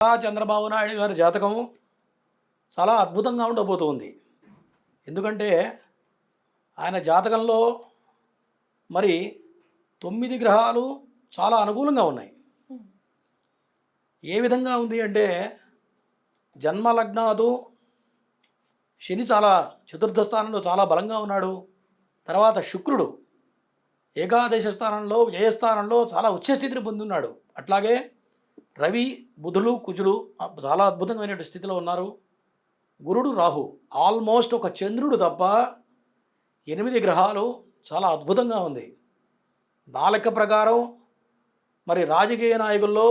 చంద్రబాబు నాయుడు గారి జాతకం చాలా అద్భుతంగా ఉండబోతుంది. ఎందుకంటే ఆయన జాతకంలో మరి 9 గ్రహాలు చాలా అనుకూలంగా ఉన్నాయి. ఏ విధంగా ఉంది అంటే జన్మ లగ్నాదు శని చాలా చతుర్థ స్థానంలో చాలా బలంగా ఉన్నాడు. తర్వాత శుక్రుడు ఏకాదశ స్థానంలో వ్యయస్థానంలో చాలా ఉచ్చస్థితిని పొంది ఉన్నాడు. అట్లాగే రవి బుధులు కుజులు చాలా అద్భుతమైన స్థితిలో ఉన్నారు. గురుడు రాహు ఆల్మోస్ట్ ఒక చంద్రుడు తప్ప 8 గ్రహాలు చాలా అద్భుతంగా ఉంది. నా లెక్క ప్రకారం మరి రాజకీయ నాయకుల్లో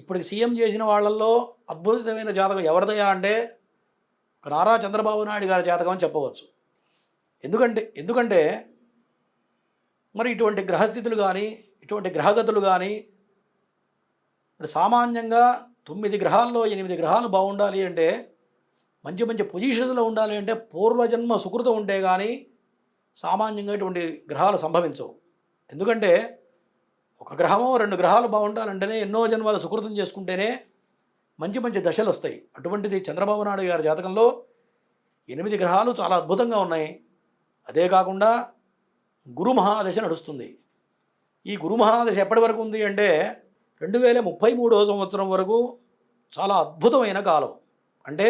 ఇప్పుడు సీఎం చేసిన వాళ్ళల్లో అద్భుతమైన జాతకం ఎవరిదయా అంటే ఒక నారా చంద్రబాబు నాయుడు గారి జాతకం అని చెప్పవచ్చు. ఎందుకంటే మరి ఇటువంటి గ్రహస్థితులు కానీ ఇటువంటి గ్రహగతులు కానీ మరి సామాన్యంగా 9 గ్రహాల్లో 8 గ్రహాలు బాగుండాలి అంటే మంచి మంచి పొజిషన్స్లో ఉండాలి అంటే పూర్వజన్మ సుకృతం ఉంటే కానీ సామాన్యంగా ఇటువంటి గ్రహాలు సంభవించవు. ఎందుకంటే ఒక గ్రహమో 2 గ్రహాలు బాగుండాలంటేనే ఎన్నో జన్మల సుకృతం చేసుకుంటేనే మంచి మంచి దశలు వస్తాయి. అటువంటిది చంద్రబాబు నాయుడు గారి జాతకంలో 8 గ్రహాలు చాలా అద్భుతంగా ఉన్నాయి. అదే కాకుండా గురు మహాదశ నడుస్తుంది. ఈ గురు మహాదశ ఎప్పటి వరకు ఉంది అంటే 2033వ సంవత్సరం వరకు చాలా అద్భుతమైన కాలం. అంటే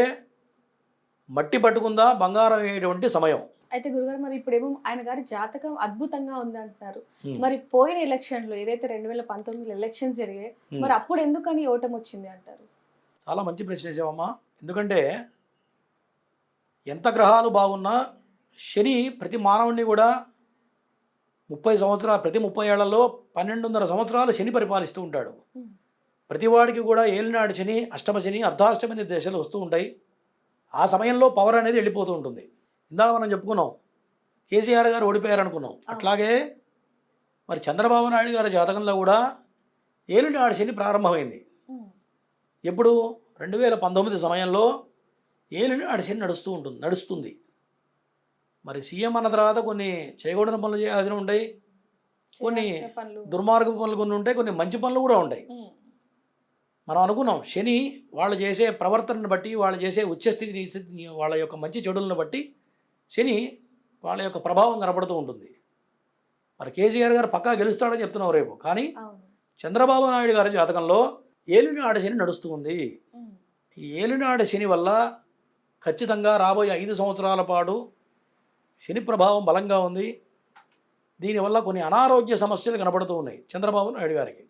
మట్టి పట్టుకుందా బంగారం అయ్యేటువంటి సమయం. అయితే గురుగారు మరి ఇప్పుడేమో ఆయన గారి జాతకం అద్భుతంగా ఉంది అంటున్నారు. మరి పోయిన ఎలక్షన్లో ఏదైతే 2019 ఎలక్షన్స్ జరిగాయి మరి అప్పుడు ఎందుకని ఓటమి వచ్చింది అంటారు? చాలా మంచి ప్రశ్న వేసావమ్మా. ఎందుకంటే ఎంత గ్రహాలు బాగున్నా శని ప్రతి మానవుడిని కూడా 30 సంవత్సరాలు ప్రతి 30 ఏళ్లలో 12.5 సంవత్సరాలు శని పరిపాలిస్తూ ఉంటాడు. ప్రతివాడికి కూడా ఏలినాడు శని, అష్టమ శని, అర్ధాష్టమి దశలు వస్తూ ఉంటాయి. ఆ సమయంలో పవర్ అనేది వెళ్ళిపోతూ ఉంటుంది. ఇందాక మనం చెప్పుకున్నాం కేసీఆర్ గారు ఓడిపోయారు అనుకున్నాం. అట్లాగే మరి చంద్రబాబు నాయుడు గారి జాతకంలో కూడా ఏలినాడు శని ప్రారంభమైంది. ఎప్పుడు 2019 సమయంలో ఏలినాడు శని నడుస్తుంది. మరి సీఎం అన్న తర్వాత కొన్ని చేయకూడని పనులు చేయాల్సి ఉంటాయి, కొన్ని దుర్మార్గ పనులు కొన్ని ఉంటాయి, కొన్ని మంచి పనులు కూడా ఉంటాయి. మనం అనుకున్నాం శని వాళ్ళు చేసే ప్రవర్తనను బట్టి, వాళ్ళు చేసే ఉచ్చస్థితి వాళ్ళ యొక్క మంచి చెడులను బట్టి శని వాళ్ళ యొక్క ప్రభావం కనపడుతూ ఉంటుంది. మరి కేసీఆర్ గారు పక్కా గెలుస్తాడని చెప్తున్నాం రేపు. కానీ చంద్రబాబు నాయుడు గారి జాతకంలో ఏలినాడు శని నడుస్తూ ఉంది. ఈ ఏలినాడు శని వల్ల ఖచ్చితంగా రాబోయే 5 సంవత్సరాల పాటు శని ప్రభావం బలంగా ఉంది. దీనివల్ల కొన్ని అనారోగ్య సమస్యలు కనపడుతూ ఉన్నాయి చంద్రబాబు నాయుడు గారికి.